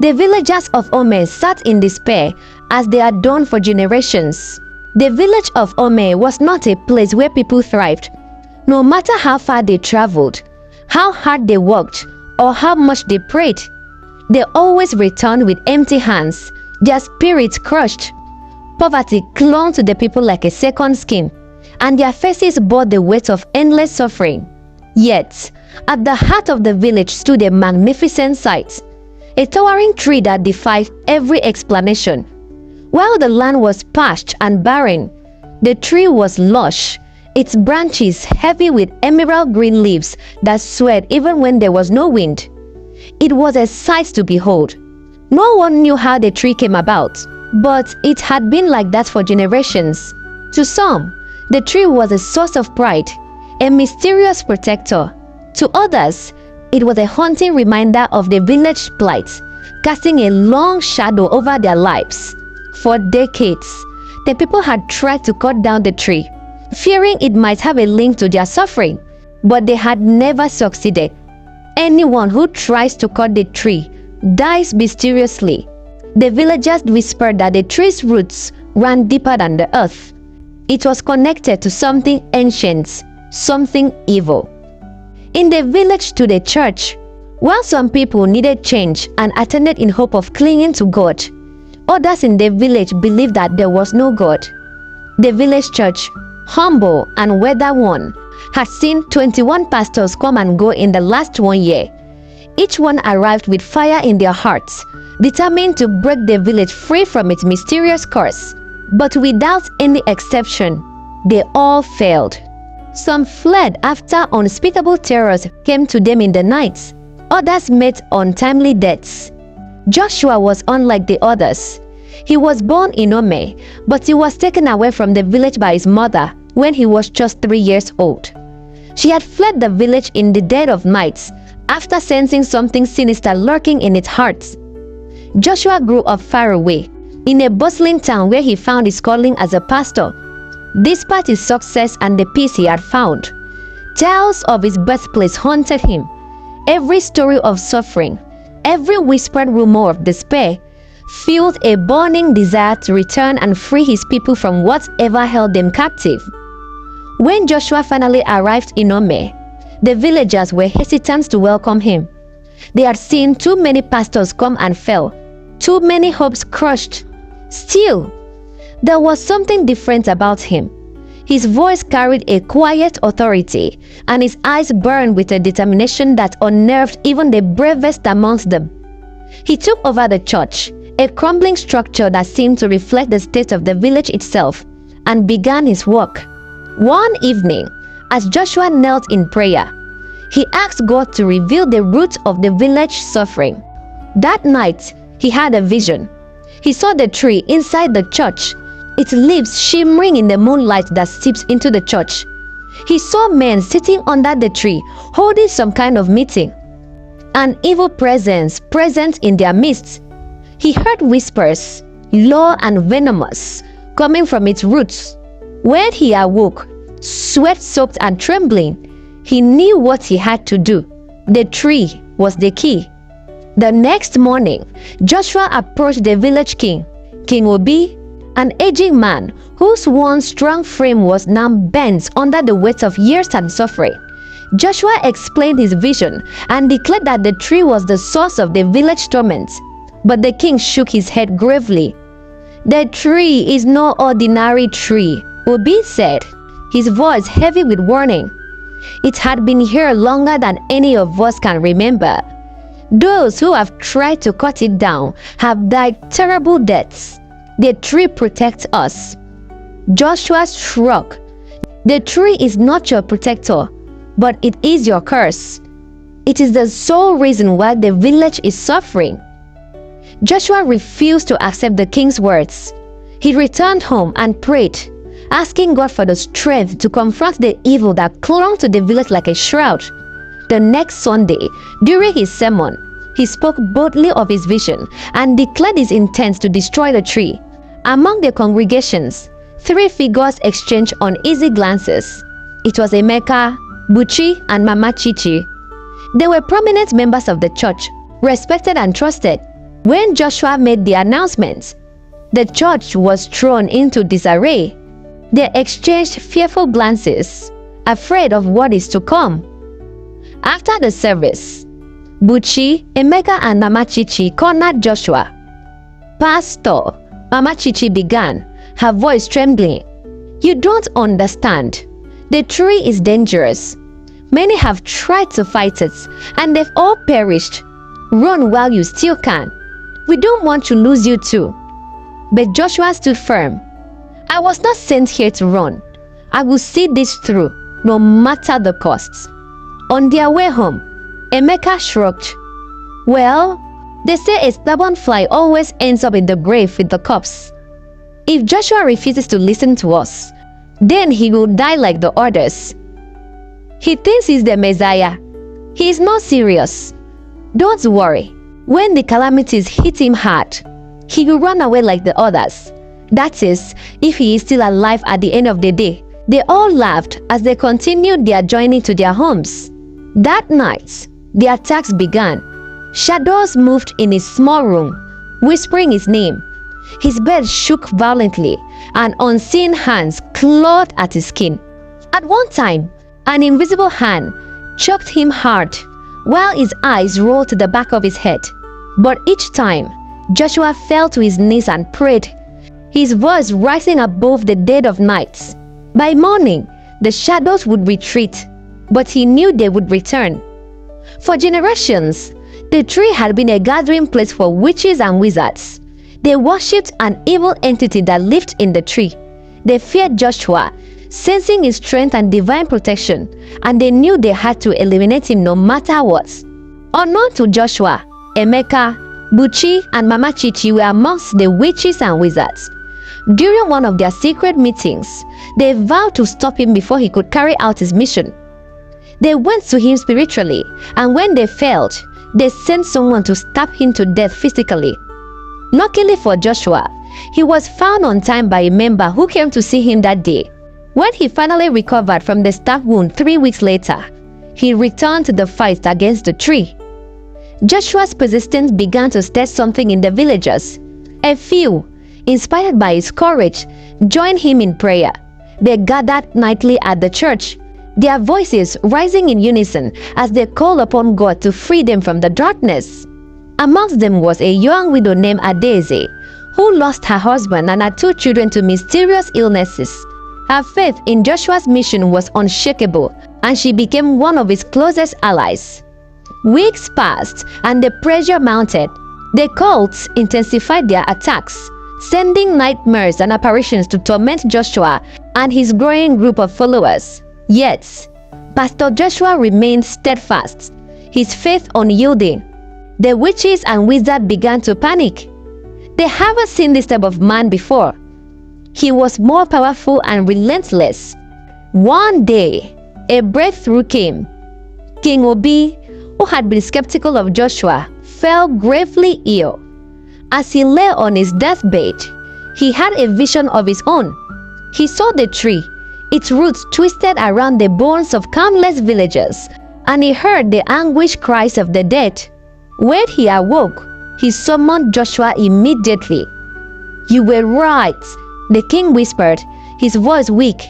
The villagers of Ome sat in despair as they had done for generations. The village of Ome was not a place where people thrived. No matter how far they traveled, how hard they worked, or how much they prayed, they always returned with empty hands, their spirits crushed. Poverty clung to the people like a second skin, and their faces bore the weight of endless suffering. Yet, at the heart of the village stood a magnificent sight, a towering tree that defied every explanation. While the land was parched and barren, the tree was lush, its branches heavy with emerald green leaves that swayed even when there was no wind. It was a sight to behold. No one knew how the tree came about, but it had been like that for generations. To some, the tree was a source of pride, a mysterious protector. To others, it was a haunting reminder of the village plight, casting a long shadow over their lives. For decades, the people had tried to cut down the tree, fearing it might have a link to their suffering, but they had never succeeded. Anyone who tries to cut the tree dies mysteriously. The villagers whispered that the tree's roots ran deeper than the earth. It was connected to something ancient, something evil. In the village stood a church. While some people needed change and attended in hope of clinging to God, others in the village believed that there was no God. The village church, humble and weather-worn, had seen 21 pastors come and go in the last 1 year. Each one arrived with fire in their hearts, determined to break the village free from its mysterious curse. But without any exception, they all failed. Some fled after unspeakable terrors came to them in the night. Others met untimely deaths. Joshua was unlike the others. He was born in Ome, but he was taken away from the village by his mother when he was just 3 years old. She had fled the village in the dead of night after sensing something sinister lurking in its heart. Joshua grew up far away, in a bustling town where he found his calling as a pastor. Despite his success and the peace he had found, tales of his birthplace haunted him. Every story of suffering, every whispered rumor of despair, fueled a burning desire to return and free his people from whatever held them captive. When Joshua finally arrived in Ome, the villagers were hesitant to welcome him. They had seen too many pastors come and fell, too many hopes crushed. Still, there was something different about him. His voice carried a quiet authority, and his eyes burned with a determination that unnerved even the bravest amongst them. He took over the church, a crumbling structure that seemed to reflect the state of the village itself, and began his work. One evening, as Joshua knelt in prayer, he asked God to reveal the root of the village suffering. That night, he had a vision. He saw the tree inside the church, its leaves shimmering in the moonlight that seeps into the church. He saw men sitting under the tree, holding some kind of meeting. An evil presence present in their midst. He heard whispers, low and venomous, coming from its roots. When he awoke, sweat-soaked and trembling, he knew what he had to do. The tree was the key. The next morning, Joshua approached the village king, King Obi, an aging man whose once strong frame was now bent under the weight of years and suffering. Joshua explained his vision and declared that the tree was the source of the village torment. But the king shook his head gravely. "The tree is no ordinary tree," Obi said, his voice heavy with warning. "It had been here longer than any of us can remember. Those who have tried to cut it down have died terrible deaths. The tree protects us." Joshua shrugged. "The tree is not your protector, but it is your curse. It is the sole reason why the village is suffering." Joshua refused to accept the king's words. He returned home and prayed, asking God for the strength to confront the evil that clung to the village like a shroud. The next Sunday, during his sermon, he spoke boldly of his vision and declared his intent to destroy the tree. Among the congregations, 3 figures exchanged uneasy glances. It was Emeka, Buchi, and Mama Chichi. They were prominent members of the church, respected and trusted. When Joshua made the announcement, the church was thrown into disarray. They exchanged fearful glances, afraid of what is to come. After the service, Buchi, Emeka, and Mama Chichi cornered Joshua. "Pastor," Mama Chichi began, her voice trembling, "you don't understand. The tree is dangerous. Many have tried to fight it, and they've all perished. Run while you still can. We don't want to lose you too." But Joshua stood firm. "I was not sent here to run. I will see this through, no matter the costs." On their way home, Emeka shrugged. "Well, they say a stubborn fly always ends up in the grave with the corpse. If Joshua refuses to listen to us, then he will die like the others. He thinks he's the Messiah. He is not serious. Don't worry. When the calamities hit him hard, he will run away like the others. That is, if he is still alive at the end of the day." They all laughed as they continued their journey to their homes. That night, the attacks began. Shadows moved in his small room, whispering his name. His bed shook violently, and unseen hands clawed at his skin. At one time, an invisible hand choked him hard, while his eyes rolled to the back of his head. But each time, Joshua fell to his knees and prayed, his voice rising above the dead of night. By morning, the shadows would retreat, but he knew they would return. For generations, the tree had been a gathering place for witches and wizards. They worshipped an evil entity that lived in the tree. They feared Joshua, sensing his strength and divine protection, and they knew they had to eliminate him no matter what. Unknown to Joshua, Emeka, Buchi, and Mama Chichi were amongst the witches and wizards. During one of their secret meetings, they vowed to stop him before he could carry out his mission. They went to him spiritually, and when they failed, they sent someone to stab him to death physically. Luckily for Joshua, he was found on time by a member who came to see him that day. When he finally recovered from the stab wound 3 weeks later, he returned to the fight against the tree. Joshua's persistence began to stir something in the villagers. A few, inspired by his courage, joined him in prayer. They gathered nightly at the church, their voices rising in unison as they called upon God to free them from the darkness. Amongst them was a young widow named Adaeze, who lost her husband and her 2 children to mysterious illnesses. Her faith in Joshua's mission was unshakable, and she became one of his closest allies. Weeks passed, and the pressure mounted. The cults intensified their attacks, sending nightmares and apparitions to torment Joshua and his growing group of followers. Yet, Pastor Joshua remained steadfast, his faith unyielding. The witches and wizards began to panic. They haven't seen this type of man before. He was more powerful and relentless. One day, a breakthrough came. King Obi, who had been skeptical of Joshua, fell gravely ill. As he lay on his deathbed, he had a vision of his own. He saw the tree, its roots twisted around the bones of countless villagers, and he heard the anguished cries of the dead. When he awoke, he summoned Joshua immediately. "You were right," the king whispered, his voice weak.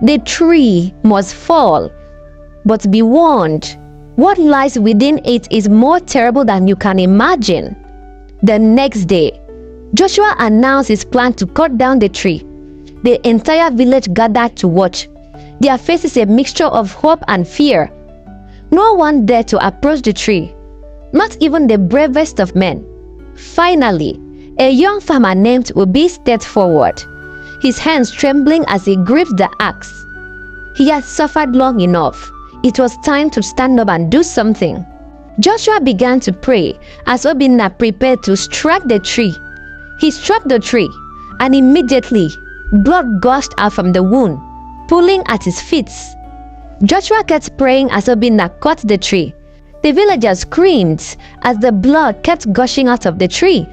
"The tree must fall. But be warned, what lies within it is more terrible than you can imagine." The next day, Joshua announced his plan to cut down the tree. The entire village gathered to watch, their faces a mixture of hope and fear. No one dared to approach the tree, not even the bravest of men. Finally, a young farmer named Obi stepped forward, his hands trembling as he gripped the axe. He had suffered long enough. It was time to stand up and do something. Joshua began to pray as Obinna prepared to strike the tree. He struck the tree, and immediately, blood gushed out from the wound, pulling at his feet. Joshua kept praying as Obinna cut the tree. The villagers screamed as the blood kept gushing out of the tree.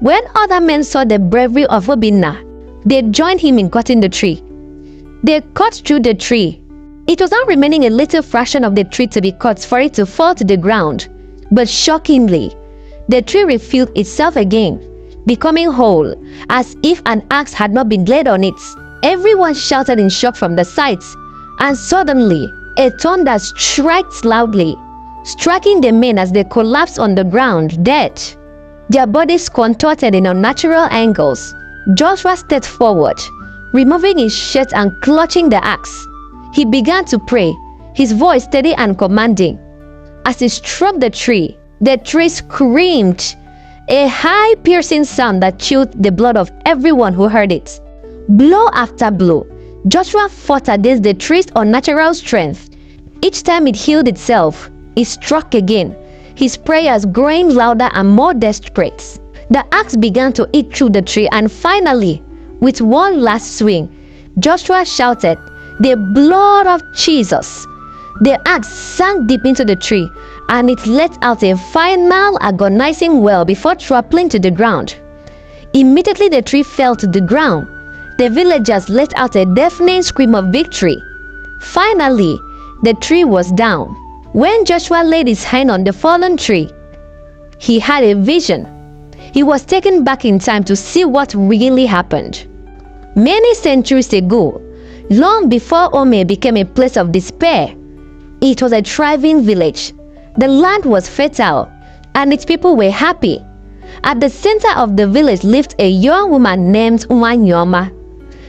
When other men saw the bravery of Obinna, they joined him in cutting the tree. They cut through the tree. It was now remaining a little fraction of the tree to be cut for it to fall to the ground. But shockingly, The tree refilled itself again, becoming whole, as if an axe had not been laid on it. Everyone shouted in shock from the sight, and suddenly a thunder struck loudly, striking the men as they collapsed on the ground, dead. Their bodies contorted in unnatural angles. Joshua stepped forward, removing his shirt and clutching the axe. He began to pray, his voice steady and commanding. As he struck the tree screamed, a high piercing sound that chilled the blood of everyone who heard it. Blow after blow, Joshua fought against the tree's unnatural strength. Each time it healed itself, it struck again, his prayers growing louder and more desperate. The axe began to eat through the tree, and finally, with one last swing, Joshua shouted, "The blood of Jesus!" The axe sank deep into the tree, and it let out a final agonizing wail before toppling to the ground. Immediately the tree fell to the ground. The villagers let out a deafening scream of victory. Finally, the tree was down. When Joshua laid his hand on the fallen tree, he had a vision. He was taken back in time to see what really happened. Many centuries ago, long before Ome became a place of despair, it was a thriving village. The land was fertile, and its people were happy. At the center of the village lived a young woman named Nwayioma.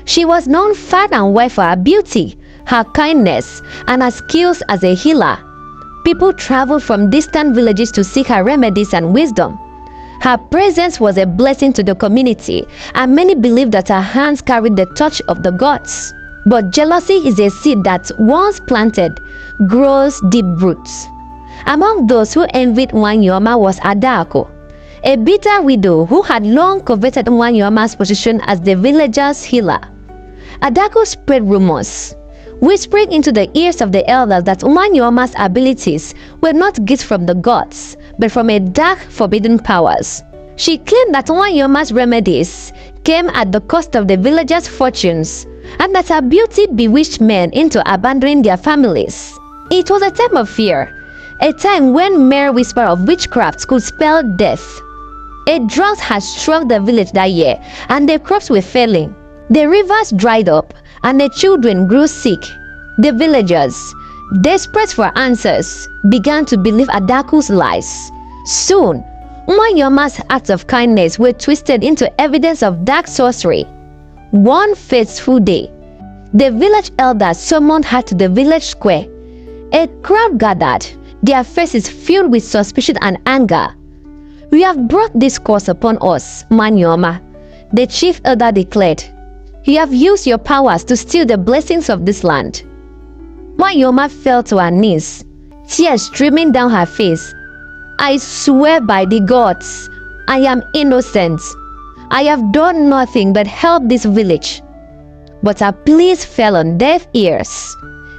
She was known far and wide for her beauty, her kindness, and her skills as a healer. People traveled from distant villages to seek her remedies and wisdom. Her presence was a blessing to the community, and many believed that her hands carried the touch of the gods. But jealousy is a seed that, once planted, grows deep roots. Among those who envied Nwayioma was Adako, a bitter widow who had long coveted Nwayioma's position as the villagers' healer. Adako spread rumors, whispering into the ears of the elders that Nwayioma's abilities were not gifts from the gods, but from a dark, forbidden powers. She claimed that Nwayioma's remedies came at the cost of the villagers' fortunes, and that her beauty bewitched men into abandoning their families. It was a time of fear, a time when mere whisper of witchcraft could spell death. A drought had struck the village that year, and the crops were failing. The rivers dried up, and the children grew sick. The villagers, desperate for answers, began to believe Adaku's lies. Soon, Nwayioma's acts of kindness were twisted into evidence of dark sorcery. One fateful day, the village elders summoned her to the village square. A crowd gathered, their faces filled with suspicion and anger. "We have brought this curse upon us, Nwayioma," the chief elder declared. "You have used your powers to steal the blessings of this land." Nwayioma fell to her knees, tears streaming down her face. "I swear by the gods, I am innocent. I have done nothing but help this village." But her pleas fell on deaf ears.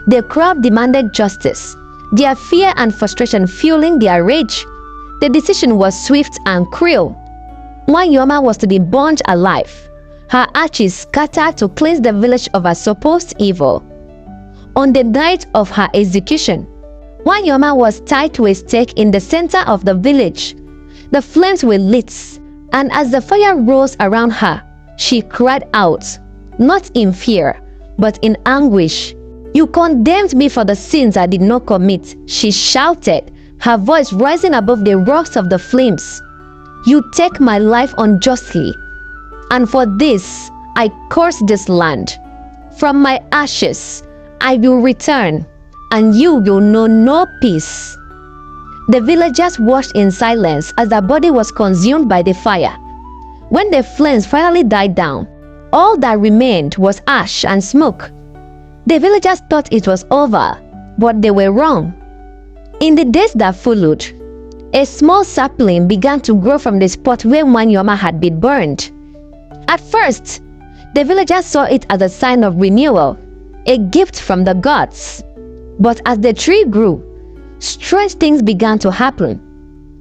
The crowd demanded justice, their fear and frustration fueling their rage. The decision was swift and cruel. Nwayioma was to be burned alive, her ashes scattered to cleanse the village of her supposed evil. On the night of her execution, Nwayioma was tied to a stake in the center of the village. The flames were lit, and as the fire rose around her, she cried out, not in fear, but in anguish. "You condemned me for the sins I did not commit," she shouted, her voice rising above the roars of the flames. "You take my life unjustly, and for this I curse this land. From my ashes I will return, and you will know no peace." The villagers watched in silence as her body was consumed by the fire. When the flames finally died down, all that remained was ash and smoke. The villagers thought it was over, but they were wrong. In the days that followed, a small sapling began to grow from the spot where Nwayioma had been burned. At first, the villagers saw it as a sign of renewal, a gift from the gods. But as the tree grew, strange things began to happen.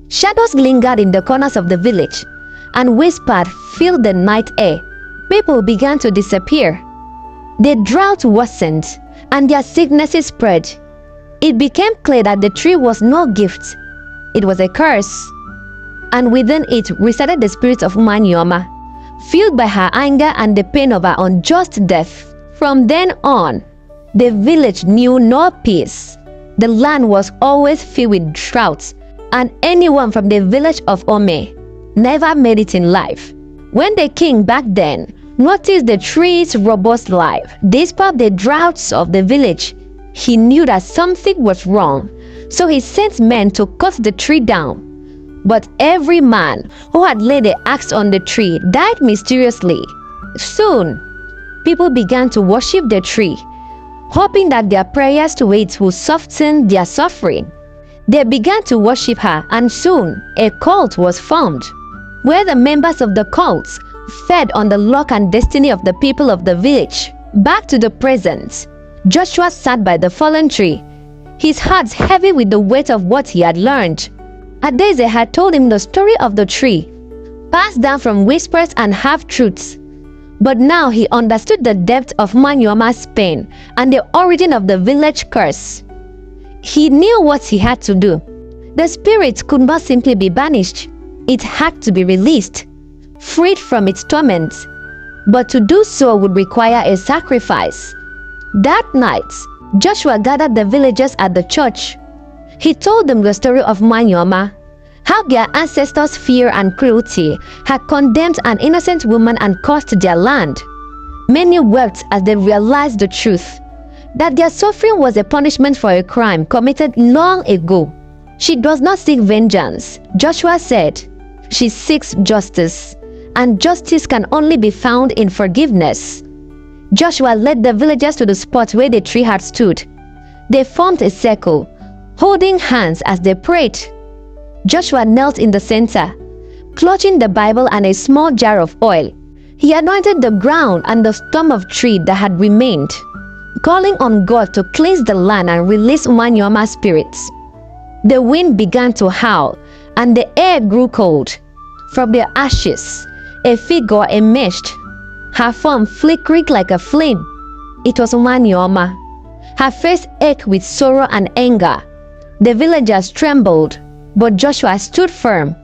Shadows lingered in the corners of the village, and whispered filled the night air. People began to disappear. The drought worsened, and their sicknesses spread. It became clear that the tree was no gift, it was a curse. and within it resided the spirit of Nwayioma, fueled by her anger and the pain of her unjust death. From then on, the village knew no peace. The land was always filled with droughts, and anyone from the village of Ome never made it in life. When the king back then noticed the tree's robust life despite the droughts of the village, he knew that something was wrong, so he sent men to cut the tree down. But every man who had laid the axe on the tree died mysteriously. Soon, people began to worship the tree, hoping that their prayers to it would soften their suffering. They began to worship her, and soon a cult was formed, where the members of the cult fed on the luck and destiny of the people of the village. Back to the present, Joshua sat by the fallen tree, his heart heavy with the weight of what he had learned. Adaeze had told him the story of the tree, passed down from whispers and half-truths. But now he understood the depth of Nwayioma's pain and the origin of the village curse. He knew what he had to do. The spirit could not simply be banished. It had to be released, freed from its torments. But to do so would require a sacrifice. That night, Joshua gathered the villagers at the church. He told them the story of Nwayioma, how their ancestors' fear and cruelty had condemned an innocent woman and cursed their land. Many wept as they realized the truth, that their suffering was a punishment for a crime committed long ago. She does not seek vengeance, Joshua said. She seeks justice, and justice can only be found in forgiveness. Joshua led the villagers to the spot where the tree had stood. They formed a circle, holding hands as they prayed. Joshua knelt in the center, clutching the Bible and a small jar of oil. He anointed the ground and the stump of tree that had remained, calling on God to cleanse the land and release Nwayioma's spirits. The wind began to howl, and the air grew cold. From the ashes, a figure emerged, her form flickering like a flame. It was Nwayioma. Her face ached with sorrow and anger. The villagers trembled, but Joshua stood firm.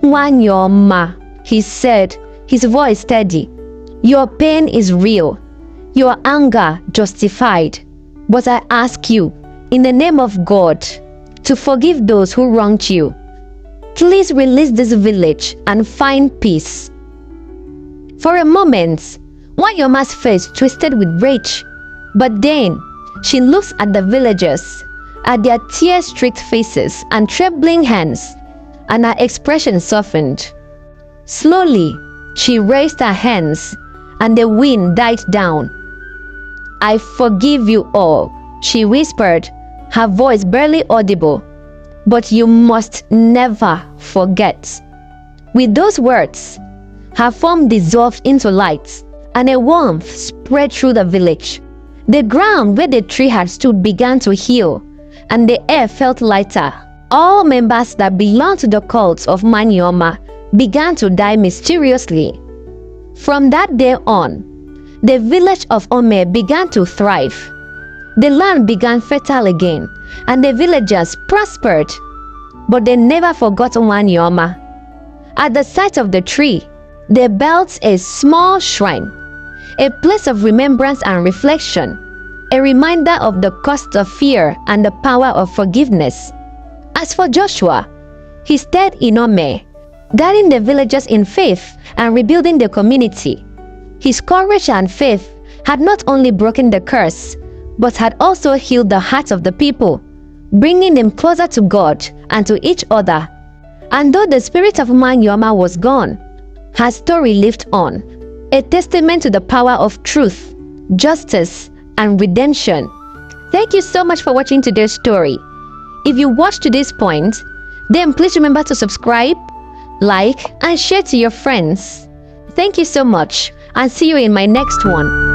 Nwayioma, he said, his voice steady. Your pain is real, your anger justified. But I ask you, in the name of God, to forgive those who wronged you. Please release this village and find peace. For a moment, Nwayioma's face twisted with rage, but then she looks at the villagers, at their tear-streaked faces and trembling hands, and her expression softened. Slowly, she raised her hands, and the wind died down. I forgive you all, she whispered, her voice barely audible. But you must never forget. With those words, her form dissolved into light, and a warmth spread through the village. The ground where the tree had stood began to heal, and the air felt lighter. All members that belonged to the cult of Nwayioma began to die mysteriously. From that day on, the village of Ome began to thrive. The land began fertile again, and the villagers prospered. But they never forgot Nwayioma. At the site of the tree, they built a small shrine, a place of remembrance and reflection, a reminder of the cost of fear and the power of forgiveness. As for Joshua, he stayed in Ome, guiding the villagers in faith and rebuilding the community. His courage and faith had not only broken the curse, but had also healed the hearts of the people, bringing them closer to God and to each other. And though the spirit of Nwayioma was gone, her story lived on, a testament to the power of truth, justice, and redemption. Thank you so much for watching today's story. If you watched to this point, then please remember to subscribe, like, and share to your friends. Thank you so much, and see you in my next one.